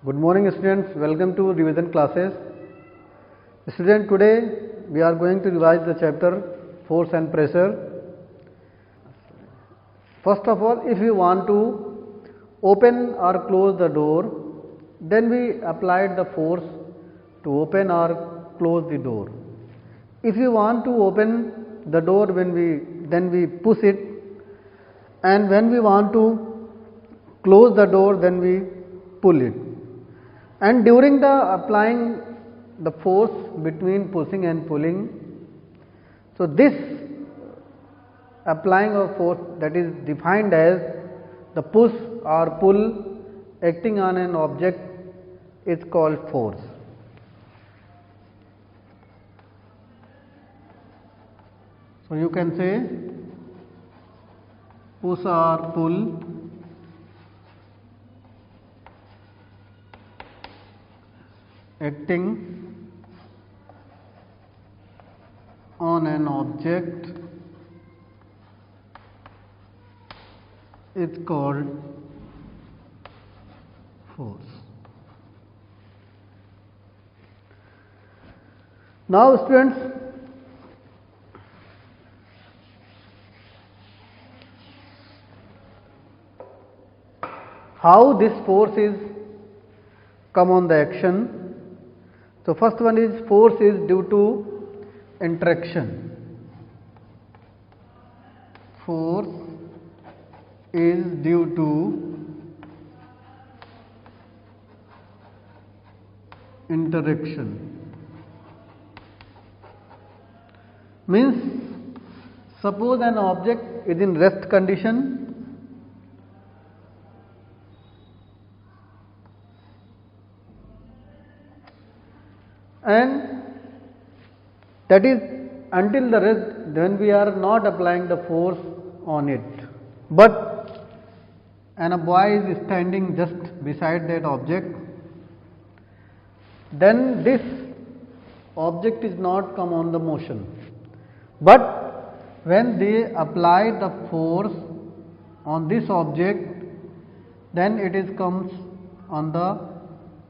Good morning students, welcome to revision classes. Student, today we are going to revise the chapter force and pressure. First of all, if you want to open or close the door, then we applied the force to open or close the door. If you want to open the door, then we push it, and when we want to close the door, then we pull it. And during the applying the force between pushing and pulling, so this applying of force, that is defined as the push or pull acting on an object, is called force. So you can say push or pull acting on an object is called force. Now students, how this force is come on the action? So first one is force is due to interaction. Force is due to interaction. Means, suppose an object is in rest condition, and that is until the rest, when we are not applying the force on it, but a boy is standing just beside that object, then this object is not come on the motion, but when they apply the force on this object, then it is comes on the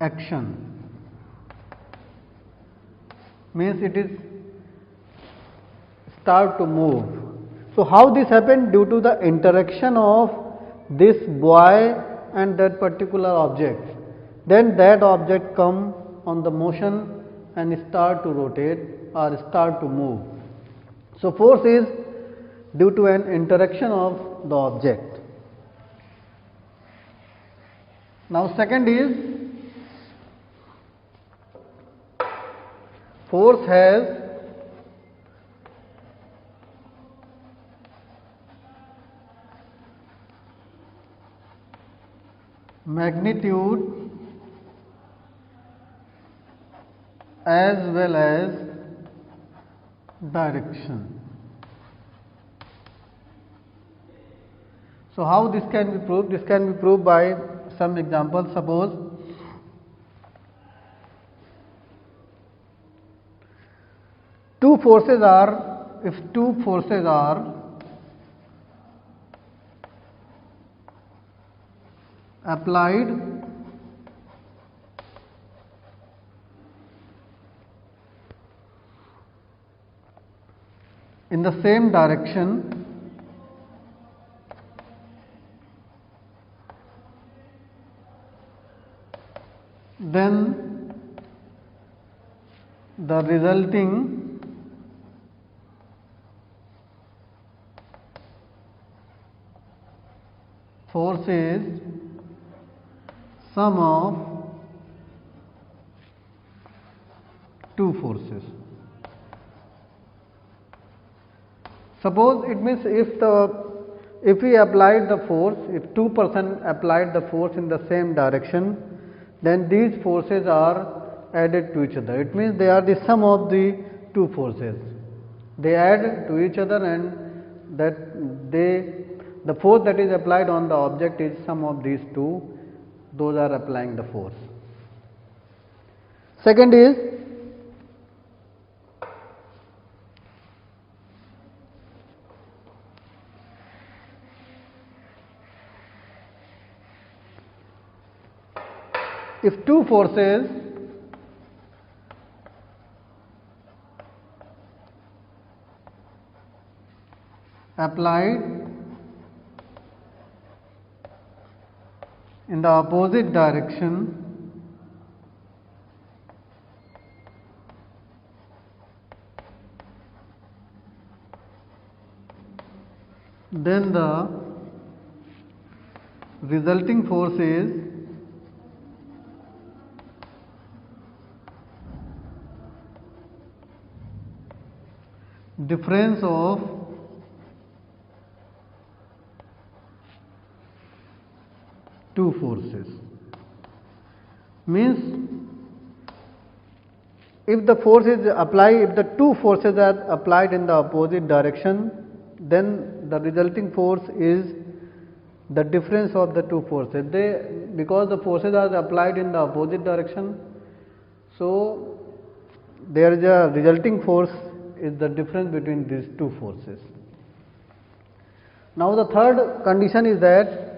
action. Means it is start to move. So how this happened? Due to the interaction of this boy and that particular object, then that object come on the motion and start to rotate or start to move. So force is due to an interaction of the object. Now second is force has magnitude as well as direction. So how this can be proved? This can be proved by some examples. Suppose if two forces are applied in the same direction, then the resulting force is sum of two forces. Suppose it means if we applied the force, if two persons applied the force in the same direction, then these forces are added to each other. It means they are the sum of the two forces. They add to each other, and the force that is applied on the object is sum of these two. Those are applying the force. Second is if two forces applied in the opposite direction, then the resulting force is difference of two forces. Means if the force is applied, if the two forces are applied in the opposite direction, then the resulting force is the difference of the two forces. Because the forces are applied in the opposite direction, so there is a resulting force is the difference between these two forces. Now the third condition is that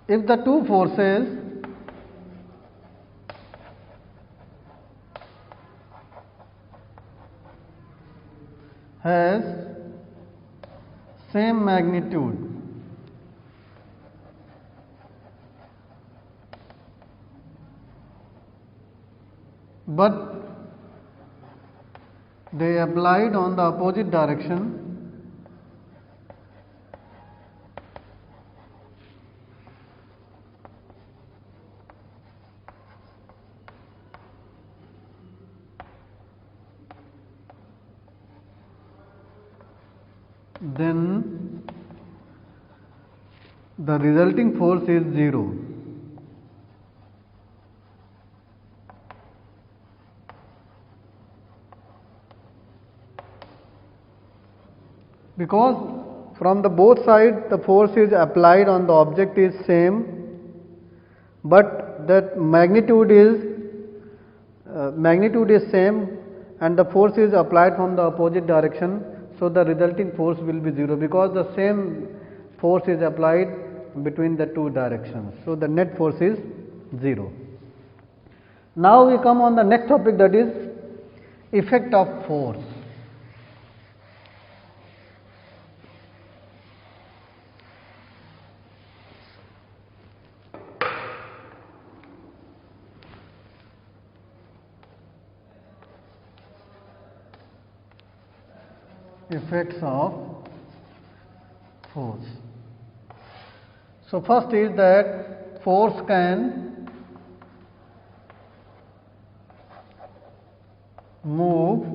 if the two forces has same magnitude but they applied on the opposite direction, then the resulting force is 0. Because from the both sides the force is applied on the object is same, but that magnitude is same and the force is applied from the opposite direction. So the resulting force will be 0 because the same force is applied between the two directions. So the net force is 0. Now we come on the next topic, that is effect of force. Effects of force. So first is that force can move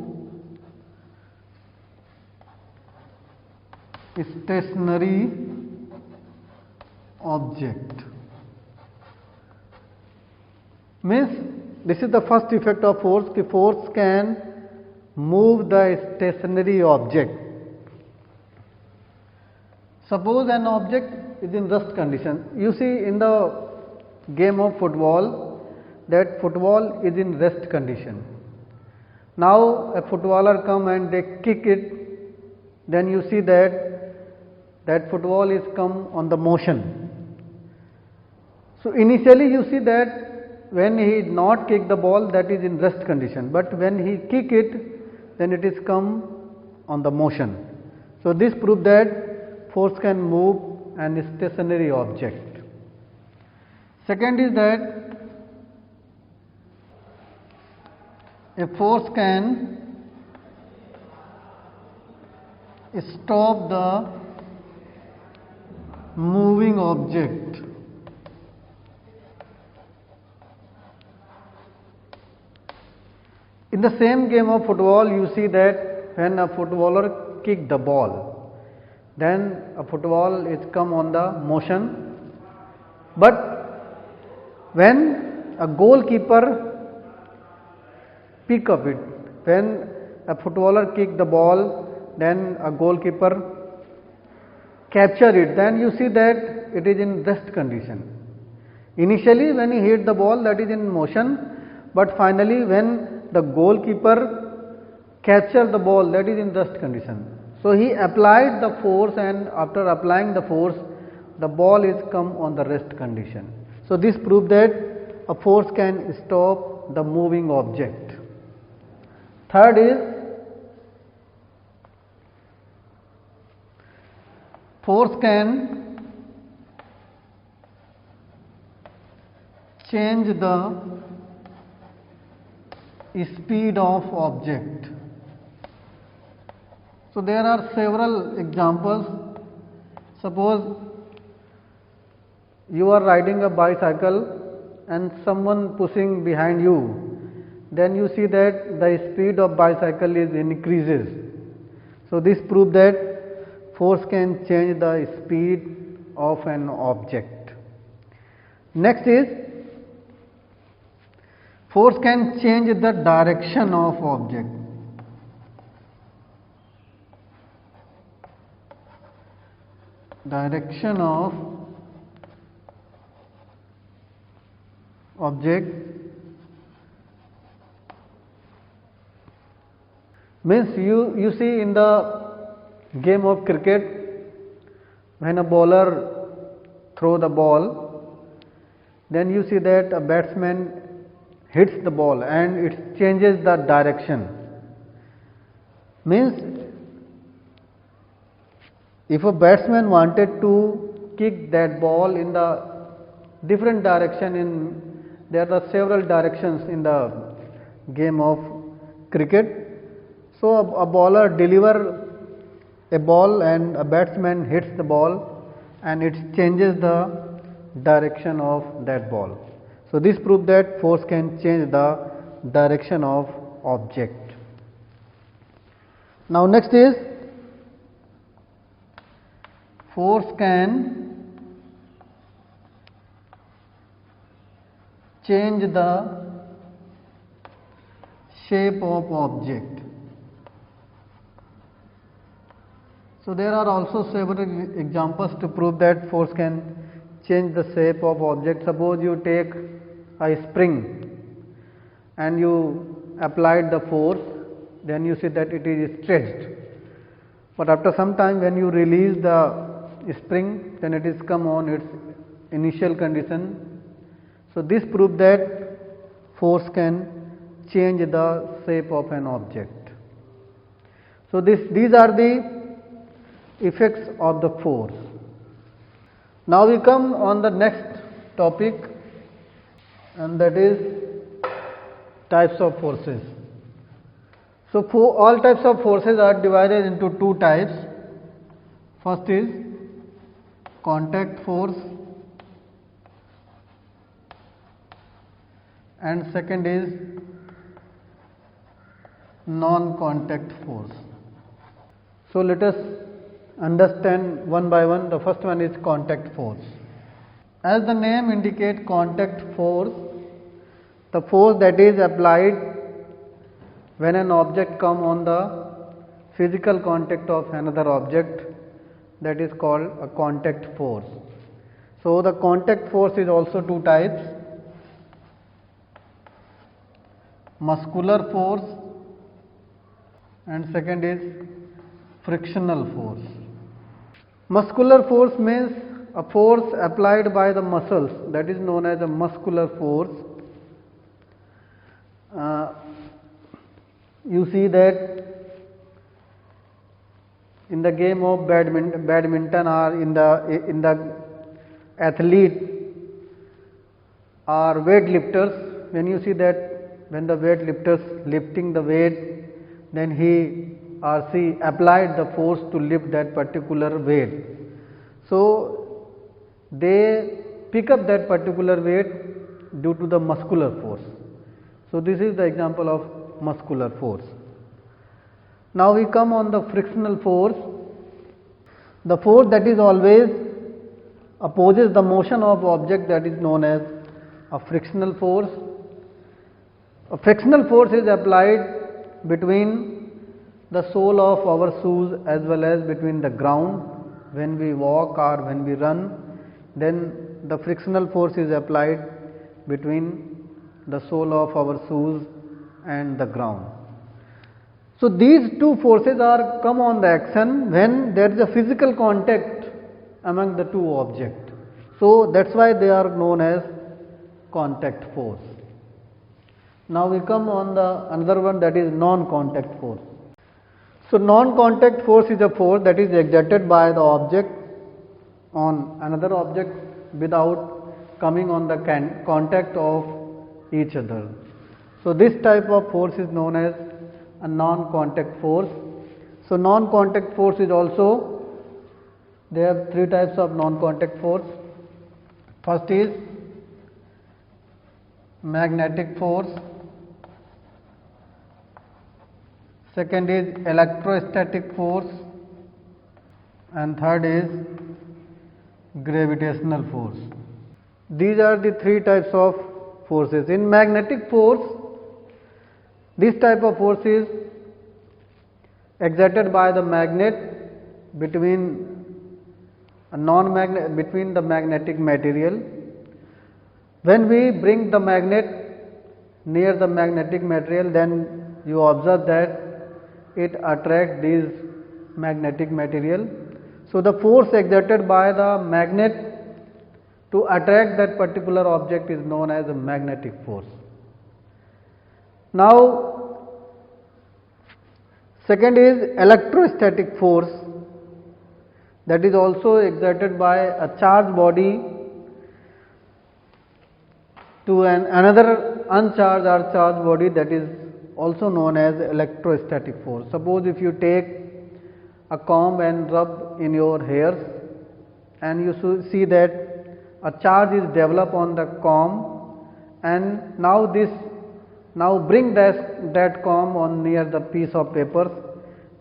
a stationary object. Means this is the first effect of force, कि force can move the stationary object. Suppose an object is in rest condition. You see in the game of football that football is in rest condition. Now a footballer come and they kick it, then you see that football is come on the motion. So initially you see that when he not kick the ball, that is in rest condition, but when he kick it, then it is come on the motion. So this proves that force can move an stationary object. Second is that a force can stop the moving object. In the same game of football, you see that when a footballer kick the ball, then a football is come on the motion, but when a goalkeeper pick up it, when a footballer kick the ball, then a goalkeeper capture it, then you see that it is in rest condition. Initially when he hit the ball, that is in motion, but finally when the goalkeeper capture the ball that is in rest condition. So he applied the force, and after applying the force, the ball is come on the rest condition. So this proves that a force can stop the moving object. Third is force can change the speed of object. So there are several examples. Suppose you are riding a bicycle and someone pushing behind you, then you see that the speed of bicycle is increases. So this proves that force can change the speed of an object. Next is force can change the direction of object. Direction of object means you see in the game of cricket, when a bowler throw the ball, then you see that a batsman hits the ball and it changes the direction. Means if a batsman wanted to kick that ball in the different direction, there are several directions in the game of cricket. So a bowler deliver a ball and a batsman hits the ball and it changes the direction of that ball. So this proves that force can change the direction of object. Now next is force can change the shape of object. So there are also several examples to prove that force can change the shape of object. Suppose you take a spring and you applied the force, then you see that it is stretched. But after some time when you release the spring, then it is come on its initial condition. So this proves that force can change the shape of an object. So these are the effects of the force. Now we come on the next topic, and that is types of forces. So all types of forces are divided into two types. First is contact force and second is non-contact force. So let us understand one by one. The first one is contact force. As the name indicates, contact force, the force that is applied when an object comes on the physical contact of another object, that is called a contact force. So the contact force is also two types: muscular force and second is frictional force. Muscular force means a force applied by the muscles, that is known as a muscular force. You see that in the game of badminton or in the athlete or weightlifters, when you see that when the weightlifters lifting the weight, then he or she applied the force to lift that particular weight. So they pick up that particular weight due to the muscular force. So this is the example of muscular force. Now we come on the frictional force. The force that is always opposes the motion of object, that is known as a frictional force. A frictional force is applied between the sole of our shoes as well as between the ground when we walk or when we run. Then the frictional force is applied between the sole of our shoes and the ground. So these two forces are come on the action when there is a physical contact among the two objects. So that's why they are known as contact force. Now we come on the another one, that is non-contact force. So non-contact force is a force that is exerted by the object on another object without coming on the contact of each other. So this type of force is known as a non-contact force. So non-contact force is also, there are three types of non-contact force. First is magnetic force, second is electrostatic force, and third is gravitational force. These are the three types of forces. In magnetic force, this type of force is exerted by the magnet between between the magnetic material. When we bring the magnet near the magnetic material, then you observe that it attracts this magnetic material. So the force exerted by the magnet to attract that particular object is known as a magnetic force. Now, second is electrostatic force, that is also exerted by a charged body to another uncharged or charged body, that is also known as electrostatic force. Suppose if you take a comb and rub in your hairs, and you see that a charge is developed on the comb, and now bring that comb on near the piece of paper,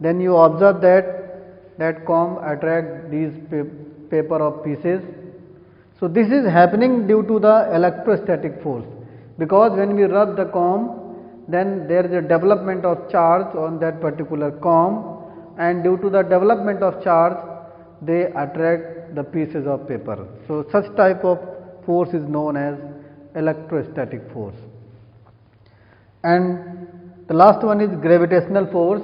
then you observe that comb attract these paper of pieces. So this is happening due to the electrostatic force, because when we rub the comb, then there is a development of charge on that particular comb, and due to the development of charge, they attract the pieces of paper. So such type of force is known as electrostatic force. And the last one is gravitational force.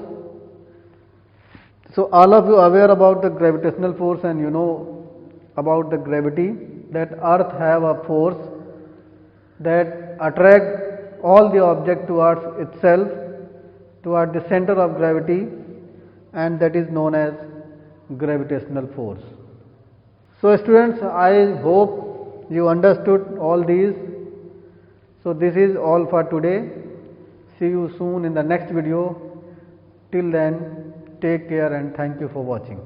So all of you are aware about the gravitational force, and you know about the gravity, that earth have a force that attract all the object towards itself, toward the center of gravity, and that is known as gravitational force. So students, I hope you understood all these. So this is all for today. See you soon in the next video. Till then, take care and thank you for watching.